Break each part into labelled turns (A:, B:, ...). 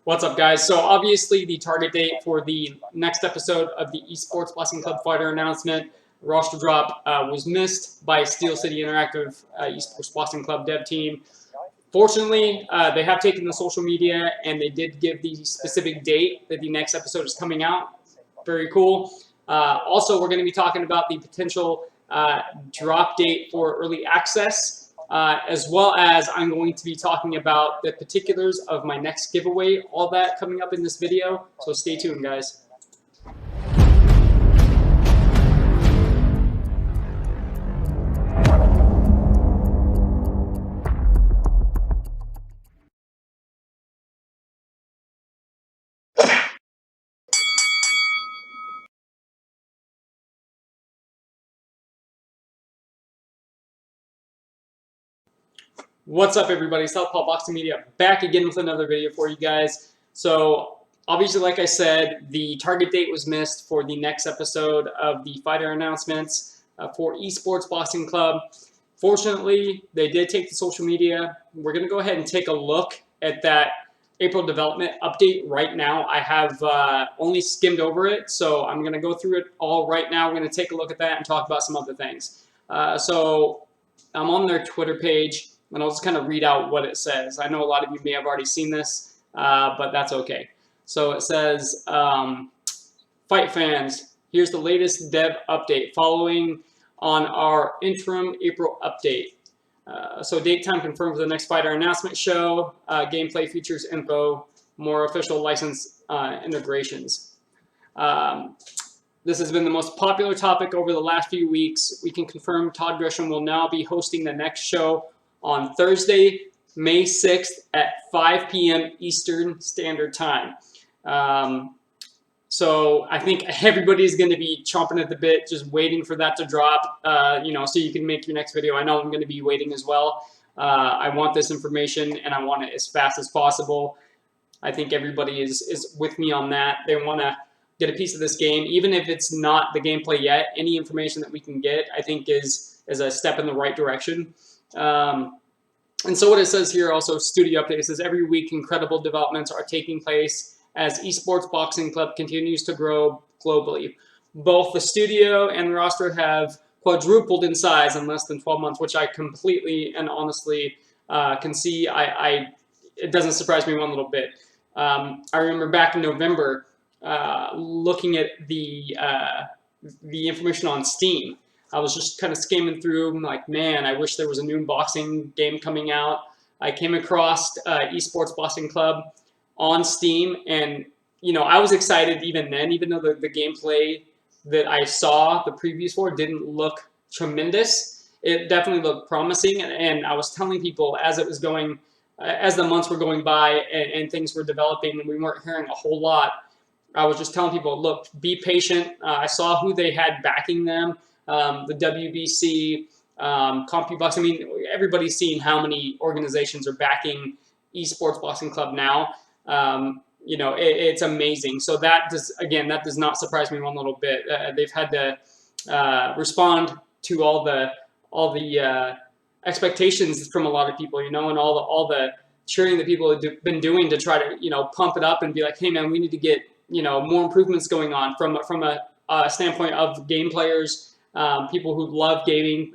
A: What's up, guys? So obviously the target date for the next episode of the Esports Boxing Club Fighter announcement roster drop was missed by Steel City Interactive Esports Boxing Club dev team. Fortunately, they have taken the social media and they did give the specific date that the next episode is coming out. Very cool. Also, we're going to be talking about the potential drop date for early access, as well as I'm going to be talking about the particulars of my next giveaway, all that coming up in this video. So stay tuned, guys. What's up, everybody? SouthPaw Boxing Media back again with another video for you guys. So obviously, like I said, the target date was missed for the next episode of the fighter announcements for Esports Boxing Club. Fortunately, they did take the social media. We're going to go ahead and take a look at that April development update right now. I have only skimmed over it, so I'm going to go through it all right now. We're going to take a look at that and talk about some other things. So I'm on their Twitter page, and I'll just kind of read out what it says. I know a lot of you may have already seen this, but that's okay. So it says, fight fans, here's the latest dev update following on our interim April update. So date time confirmed for the next fighter announcement show, gameplay features info, more official license integrations. This has been the most popular topic over the last few weeks. We can confirm Todd Grisham will now be hosting the next show on Thursday, May 6th at 5 p.m. Eastern Standard Time. So I think everybody's going to be chomping at the bit, just waiting for that to drop, so you can make your next video. I know I'm going to be waiting as well. I want this information, and I want it as fast as possible. I think everybody is with me on that. They want to get a piece of this game, even if it's not the gameplay yet. Any information that we can get, I think, is a step in the right direction. And so what it says here also, studio update, says every week incredible developments are taking place as Esports Boxing Club continues to grow globally. Both the studio and the roster have quadrupled in size in less than 12 months, which I completely and honestly can see. It doesn't surprise me one little bit. I remember back in November looking at the information on Steam. I was just kind of skimming through. I'm like, man, I wish there was a new boxing game coming out. I came across Esports Boxing Club on Steam, and I was excited even then, even though the gameplay that I saw the previews for didn't look tremendous. It definitely looked promising, and I was telling people as it was going, as the months were going by and things were developing, and we weren't hearing a whole lot. I was just telling people, look, be patient. I saw who they had backing them. The WBC, CompuBox. I mean, everybody's seen how many organizations are backing Esports Boxing Club now. It's amazing. So that does not surprise me one little bit. They've had to respond to all the expectations from a lot of people, and all the cheering that people have been doing to try to pump it up and be like, hey man, we need to get more improvements going on from a standpoint of game players. People who love gaming,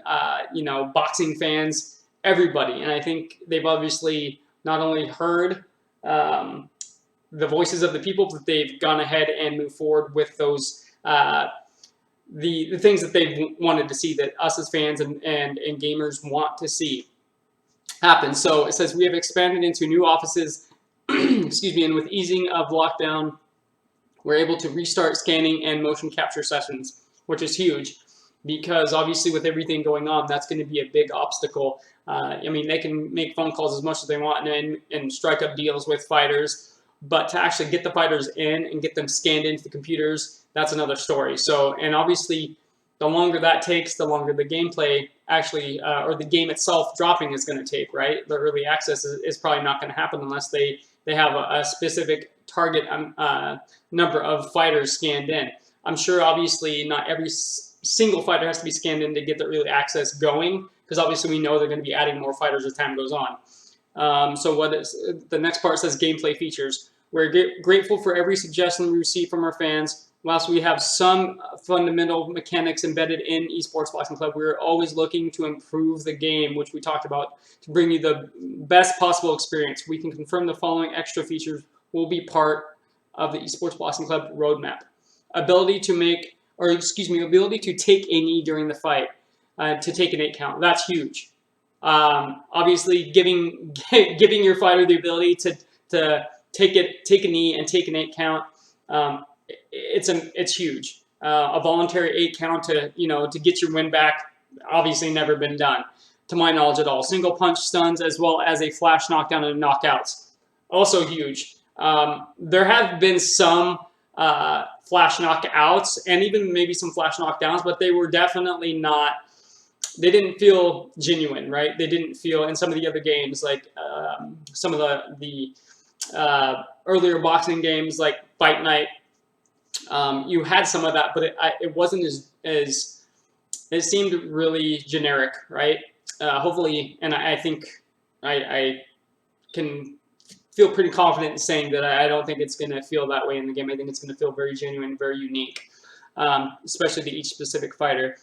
A: boxing fans, everybody. And I think they've obviously not only heard the voices of the people, but they've gone ahead and moved forward with those, the things that they've wanted to see, that us as fans and gamers want to see happen. So it says we have expanded into new offices, excuse me, and with easing of lockdown, we're able to restart scanning and motion capture sessions, which is huge. Because obviously with everything going on, that's going to be a big obstacle. I mean, they can make phone calls as much as they want and strike up deals with fighters, but to actually get the fighters in and get them scanned into the computers, that's another story. So, and obviously, the longer that takes, the longer the gameplay actually, or the game itself dropping is going to take, right? The early access is probably not going to happen unless they have a specific target number of fighters scanned in. I'm sure, obviously, not every single fighter has to be scanned in to get the early access going, because obviously we know they're going to be adding more fighters as time goes on. So the next part says gameplay features. We're grateful for every suggestion we receive from our fans. Whilst we have some fundamental mechanics embedded in Esports Boxing Club, we're always looking to improve the game, which we talked about, to bring you the best possible experience. We can confirm the following extra features will be part of the Esports Boxing Club roadmap. Ability to take a knee during the fight, to take an 8 count. That's huge. Obviously, giving your fighter the ability to take a knee and take an 8 count. It's huge. A voluntary 8 count to get your win back, obviously never been done, to my knowledge at all. Single punch stuns as well as a flash knockdown and knockouts, also huge. There have been some flash knockouts and even maybe some flash knockdowns, but they were definitely not. They didn't feel genuine, right? They didn't feel in some of the other games, like some of the earlier boxing games like Fight Night. You had some of that, but it wasn't as it seemed really generic, right? Hopefully, and I think I can feel pretty confident in saying that I don't think it's going to feel that way in the game. I think it's going to feel very genuine, very unique, especially to each specific fighter.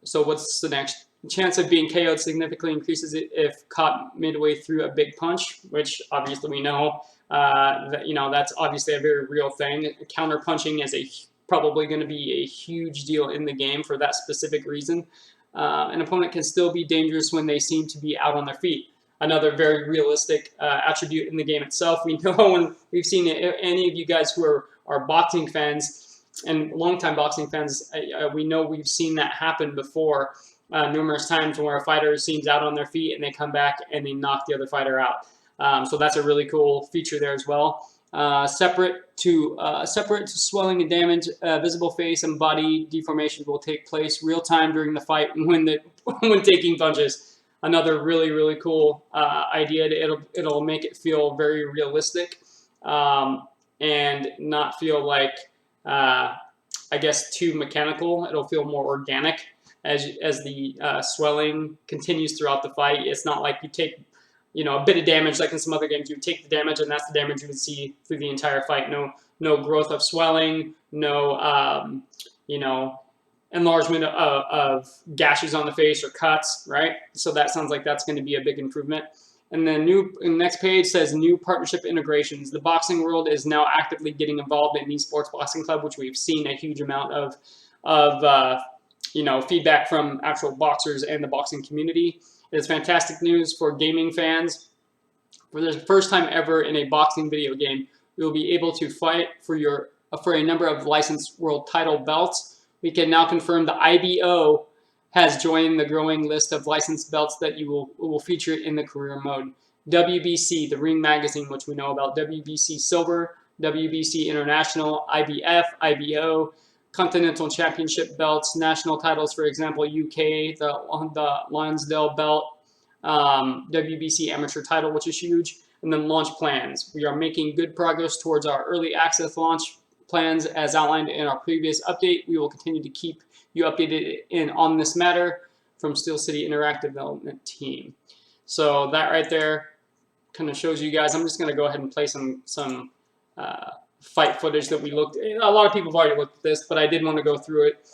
A: So what's the next? Chance of being KO'd significantly increases if caught midway through a big punch, which obviously we know that's obviously a very real thing. Counter punching is probably going to be a huge deal in the game for that specific reason. An opponent can still be dangerous when they seem to be out on their feet. Another very realistic attribute in the game itself. We know, and we've seen any of you guys who are boxing fans and longtime boxing fans, we know we've seen that happen before numerous times where a fighter seems out on their feet and they come back and they knock the other fighter out. So that's a really cool feature there as well. Separate to swelling and damage, visible face and body deformations will take place real time during the fight when taking punches. Another really, really cool idea. It'll make it feel very realistic and not feel like, I guess, too mechanical. It'll feel more organic as the swelling continues throughout the fight. It's not like you take a bit of damage like in some other games. You take the damage and that's the damage you would see through the entire fight. No growth of swelling, no enlargement of gashes on the face or cuts, right? So that sounds like that's going to be a big improvement. And then next page says new partnership integrations. The boxing world is now actively getting involved in Esports Boxing Club, which we've seen a huge amount of feedback from actual boxers and the boxing community. It's fantastic news for gaming fans. For the first time ever in a boxing video game, we will be able to fight for a number of licensed world title belts. We can now confirm the IBO has joined the growing list of licensed belts that will feature in the career mode. WBC, the Ring Magazine, which we know about, WBC Silver, WBC International, IBF, IBO, Continental Championship belts, national titles, for example, UK, the Lonsdale belt, WBC Amateur title, which is huge, and then launch plans. We are making good progress towards our early access launch plans as outlined in our previous update. We will continue to keep you updated on this matter from Steel City Interactive Development Team. So that right there kind of shows you guys. I'm just going to go ahead and play some fight footage that we looked at. A lot of people have already looked at this, but I did want to go through it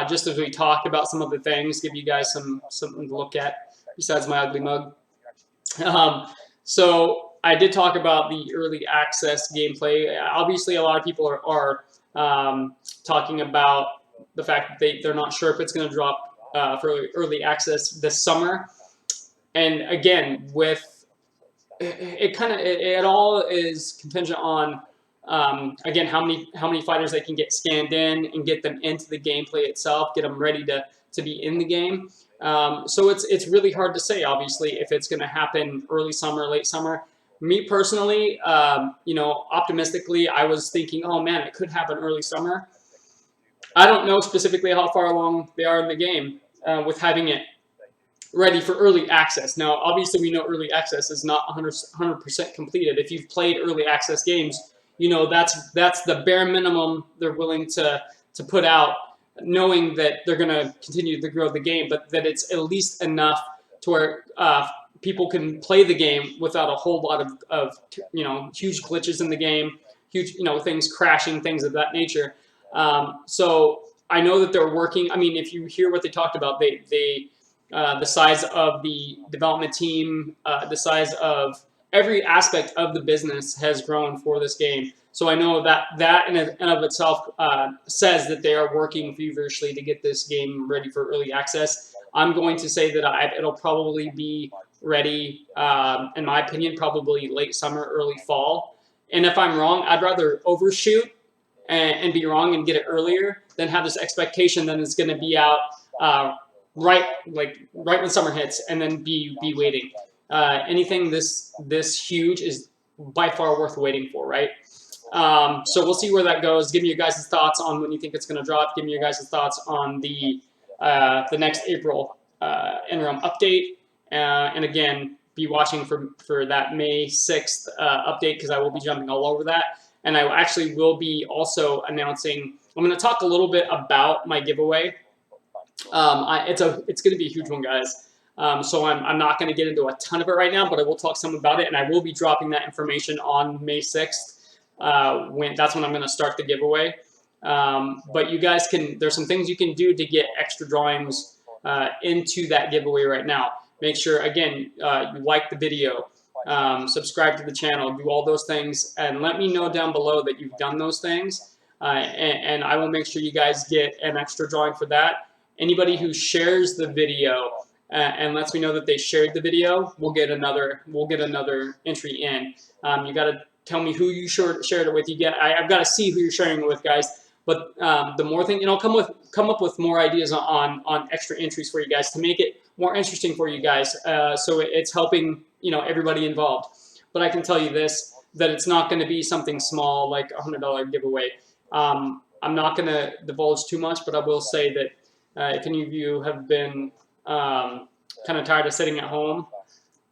A: just as we talked about some of the things, give you guys something to look at besides my ugly mug. So I did talk about the early access gameplay. Obviously, a lot of people are talking about the fact that they're not sure if it's going to drop for early access this summer. And again, it all is contingent on again how many fighters they can get scanned in and get them into the gameplay itself, get them ready to be in the game. So it's really hard to say, obviously, if it's going to happen early summer, late summer. Me personally, optimistically, I was thinking, oh man, it could happen early summer. I don't know specifically how far along they are in the game with having it ready for early access. Now, obviously, we know early access is not 100% completed. If you've played early access games, that's the bare minimum they're willing to put out, knowing that they're going to continue to grow the game, but that it's at least enough to where people can play the game without a whole lot of huge glitches in the game, huge things crashing, things of that nature. So I know that they're working. I mean, if you hear what they talked about, the size of the development team, the size of every aspect of the business has grown for this game. So I know that in and of itself says that they are working feverishly to get this game ready for early access. I'm going to say that it'll probably be ready, in my opinion, probably late summer, early fall. And if I'm wrong, I'd rather overshoot and be wrong and get it earlier than have this expectation that it's going to be out right when summer hits and then be waiting. Anything this huge is by far worth waiting for, right? So we'll see where that goes. Give me your guys' thoughts on when you think it's going to drop. Give me your guys' thoughts on the next April interim update. And again, be watching for that May 6th update, because I will be jumping all over that. And I actually will be also announcing, I'm going to talk a little bit about my giveaway. It's going to be a huge one, guys. So I'm not going to get into a ton of it right now, but I will talk some about it, and I will be dropping that information on May 6th. That's when I'm going to start the giveaway. But you guys there's some things you can do to get extra drawings into that giveaway right now. Make sure, again, you like the video, subscribe to the channel, do all those things, and let me know down below that you've done those things, and I will make sure you guys get an extra drawing for that. Anybody who shares the video and lets me know that they shared the video, we'll get another entry in. You got to tell me who you shared it with. I've got to see who you're sharing it with, guys. But the more thing, come up with more ideas on extra entries for you guys to make it more interesting for you guys. So it's helping everybody involved. But I can tell you this, that it's not going to be something small like a $100 giveaway. I'm not going to divulge too much, but I will say that if any of you have been kind of tired of sitting at home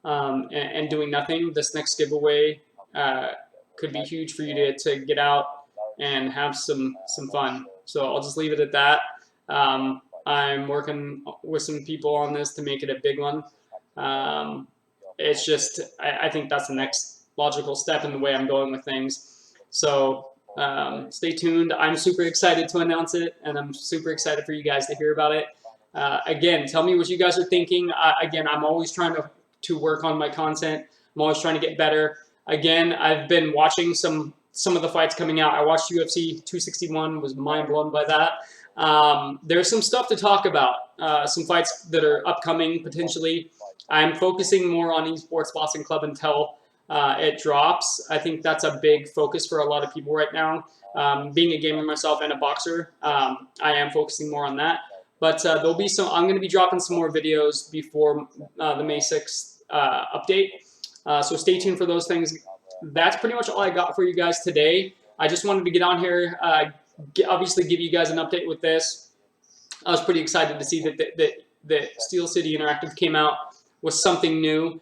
A: and doing nothing, this next giveaway could be huge for you to get out and have some fun. So I'll just leave it at that. I'm working with some people on this to make it a big one. It's just, I think that's the next logical step in the way I'm going with things. So stay tuned. I'm super excited to announce it, and I'm super excited for you guys to hear about it. Again, tell me what you guys are thinking. Again, I'm always trying to work on my content. I'm always trying to get better. Again, I've been watching some of the fights coming out. I watched UFC 261, was mind blown by that. There's some stuff to talk about, some fights that are upcoming potentially. I'm focusing more on Esports Boxing Club until it drops. I think that's a big focus for a lot of people right now. Being a gamer myself and a boxer, I am focusing more on that. But there'll be I'm going to be dropping some more videos before the May 6th update. So stay tuned for those things. That's pretty much all I got for you guys today. I just wanted to get on here, obviously give you guys an update with this. I was pretty excited to see that Steel City Interactive came out with something new,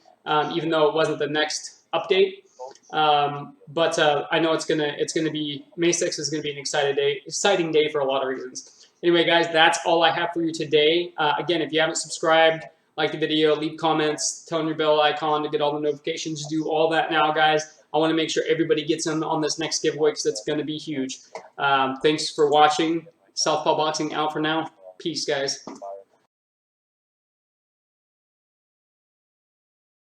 A: even though it wasn't the next update. But I know it's gonna be May 6th is gonna be an exciting day for a lot of reasons. Anyway, guys, that's all I have for you today. Again, if you haven't subscribed, like the video, leave comments, turn on your bell icon to get all the notifications. Do all that now, guys. I want to make sure everybody gets in on this next giveaway because it's going to be huge. Thanks for watching. Southpaw Boxing out for now. Peace, guys.